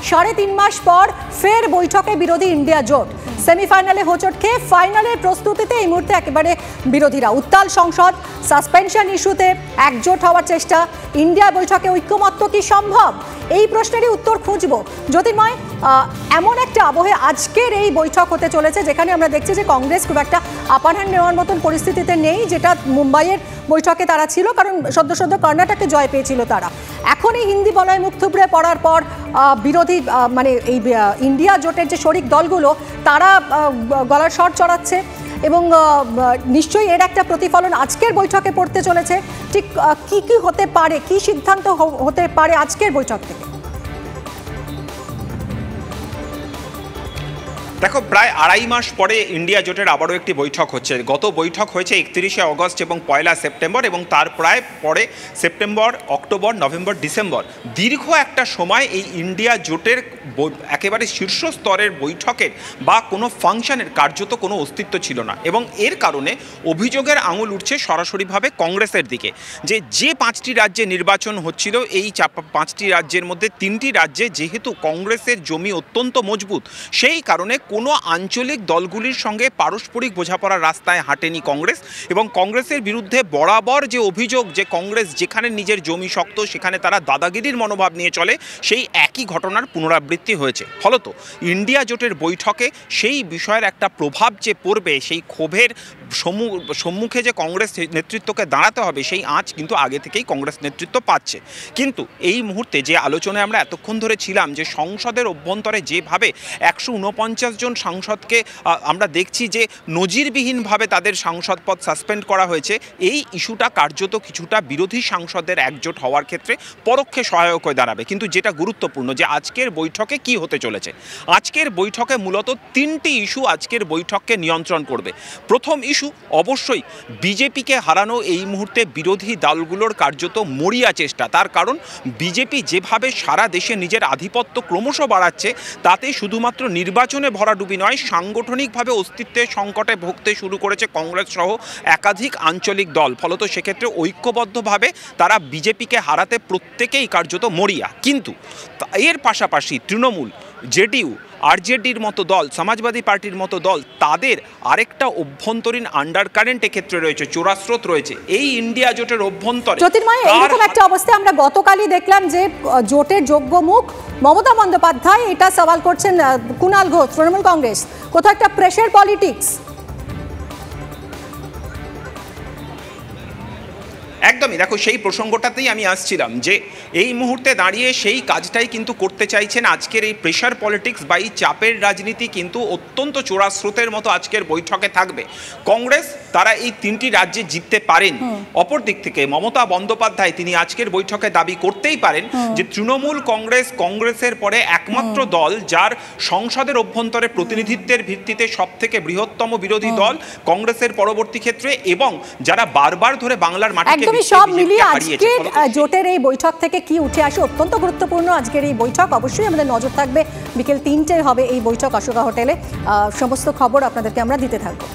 3.5 মাস পর ফের বৈঠকে বিরোধী ইন্ডিয়া জোট। সেমিফাইনালে হোঁচট খেয়ে ফাইনালের প্রস্তুতিতে এই মুহূর্তে একেবারে বিরোধীরা। উত্তাল সংসদ, সাসপেনশন ইস্যুতে একজোট হওয়ার চেষ্টা। ইন্ডিয়া বৈঠকে ঐক্যমত্য কি সম্ভব? এই প্রশ্নেরই উত্তর খুঁজব। জ্যোতির্ময়, এমন একটা আবহে আজকের এই বৈঠক হতে চলেছে যেখানে আমরা দেখছি যে কংগ্রেস খুব একটা আপার হ্যান্ড নেওয়ার মতন পরিস্থিতিতে নেই, যেটা মুম্বাইয়ের বৈঠকে তারা ছিল, কারণ সদ্য কর্ণাটকে জয় পেয়েছিল তারা। এখন এই হিন্দি বলয় মুখ থুবড়ে পড়ার পর বিরোধী মানে এই ইন্ডিয়া জোটের যে শরিক দলগুলো তারা গলার স্বর চড়াচ্ছে এবং নিশ্চয়ই এর একটা প্রতিফলন আজকের বৈঠকে পড়তে চলেছে। ঠিক কি হতে পারে, কি সিদ্ধান্ত হতে পারে আজকের বৈঠক থেকে? দেখো, প্রায় 2.5 মাস পরে ইন্ডিয়া জোটের আবারও একটি বৈঠক হচ্ছে। গত বৈঠক হয়েছে 31শে অগস্ট এবং 1 সেপ্টেম্বর, এবং তার প্রায় পরে সেপ্টেম্বর, অক্টোবর, নভেম্বর, ডিসেম্বর দীর্ঘ একটা সময় এই ইন্ডিয়া জোটের একেবারে শীর্ষ স্তরের বৈঠকের বা কোনো ফাংশনের কার্যত কোনো অস্তিত্ব ছিল না। এবং এর কারণে অভিযোগের আঙুল উঠছে সরাসরিভাবে কংগ্রেসের দিকে, যে 5টি রাজ্যে নির্বাচন হচ্ছিল, এই 5টি রাজ্যের মধ্যে 3টি রাজ্যে যেহেতু কংগ্রেসের জমি অত্যন্ত মজবুত, সেই কারণে কোনো আঞ্চলিক দলগুলির সঙ্গে পারস্পরিক বোঝাপড়ার রাস্তায় হাঁটেনি কংগ্রেস। এবং কংগ্রেসের বিরুদ্ধে বরাবর যে অভিযোগ যে কংগ্রেস যেখানে নিজের জমি শক্ত সেখানে তারা দাদাগিরির মনোভাব নিয়ে চলে, সেই একই ঘটনার পুনরাবৃত্তি হয়েছে। ফলত ইন্ডিয়া জোটের বৈঠকে সেই বিষয়ের একটা প্রভাব যে পড়বে, সেই ক্ষোভের সম্মুখে যে কংগ্রেস নেতৃত্বকে দাঁড়াতে হবে, সেই আঁচ কিন্তু আগে থেকেই কংগ্রেস নেতৃত্ব পাচ্ছে। কিন্তু এই মুহূর্তে যে আলোচনায় আমরা এতক্ষণ ধরে ছিলাম, যে সংসদের অভ্যন্তরে যেভাবে 149 জন সাংসদকে আমরা দেখছি যে নজিরবিহীনভাবে তাদের সাংসদ পদ সাসপেন্ড করা হয়েছে, এই ইস্যুটা কার্যত কিছুটা বিরোধী সাংসদের একজোট হওয়ার ক্ষেত্রে পরোক্ষে সহায়ক হয়ে দাঁড়াবে। কিন্তু যেটা গুরুত্বপূর্ণ যে আজকের বৈঠকে কি হতে চলেছে, আজকের বৈঠকে মূলত 3টি ইস্যু আজকের বৈঠককে নিয়ন্ত্রণ করবে। প্রথম ইস্যু অবশ্যই বিজেপিকে হারানো এই মুহূর্তে বিরোধী দলগুলোর কার্যত মরিয়া চেষ্টা। তার কারণ বিজেপি যেভাবে সারা দেশে নিজের আধিপত্য ক্রমশ বাড়াচ্ছে, তাতে শুধুমাত্র নির্বাচনে ভরাডুবি নয়, সাংগঠনিকভাবে অস্তিত্বের সংকটে ভুগতে শুরু করেছে কংগ্রেস সহ একাধিক আঞ্চলিক দল। ফলত সেক্ষেত্রে ঐক্যবদ্ধভাবে তারা বিজেপিকে হারাতে প্রত্যেকেই কার্যত মরিয়া। কিন্তু এর পাশাপাশি তৃণমূল, জেডিইউ, আরজেডির মতো দল, সমাজবাদী পার্টির মতো দল, তাদের আরেকটা অভ্যন্তরীণ আন্ডারকারেন্ট এক্ষেত্রে রয়েছে, চোরাস্রোত রয়েছে এই ইন্ডিয়া জোটের অভ্যন্তরে। জ্যোতির্ময়, এরকম একটা অবস্থায় আমরা গতকালই দেখলাম যে জোটের যোগ্য মুখ মমতা বন্দ্যোপাধ্যায় এটা সওয়াল করছেন কুণাল ঘোষ, তৃণমূল কংগ্রেস, কোথাও একটা প্রেশার পলিটিক্স। একদমই, দেখো সেই প্রসঙ্গটাতেই আমি আসছিলাম যে এই মুহূর্তে দাঁড়িয়ে সেই কাজটাই কিন্তু করতে চাইছেন। আজকের এই প্রেশার পলিটিক্স বা এই চাপের রাজনীতি কিন্তু অত্যন্ত চোরাস্রোতের মতো আজকের বৈঠকে থাকবে। কংগ্রেস তারা এই 3টি রাজ্যে জিততে পারেন। অপর দিক থেকে মমতা বন্দ্যোপাধ্যায় তিনি আজকের বৈঠকে দাবি করতেই পারেন যে তৃণমূল কংগ্রেসের পরে একমাত্র দল যার সংসদের অভ্যন্তরে প্রতিনিধিত্বের ভিত্তিতে সব থেকে বৃহত্তম বিরোধী দল কংগ্রেসের পরবর্তী ক্ষেত্রে, এবং যারা বারবার ধরে বাংলার মাটিকে সব মিলিয়ে আজকের জোটের এই বৈঠক থেকে কি উঠে আসে অত্যন্ত গুরুত্বপূর্ণ। আজকের এই বৈঠক অবশ্যই আমাদের নজর থাকবে, বিকেল 3টে হবে এই বৈঠক অশোকা হোটেলে। সমস্ত খবর আপনাদেরকে আমরা দিতে থাকবো।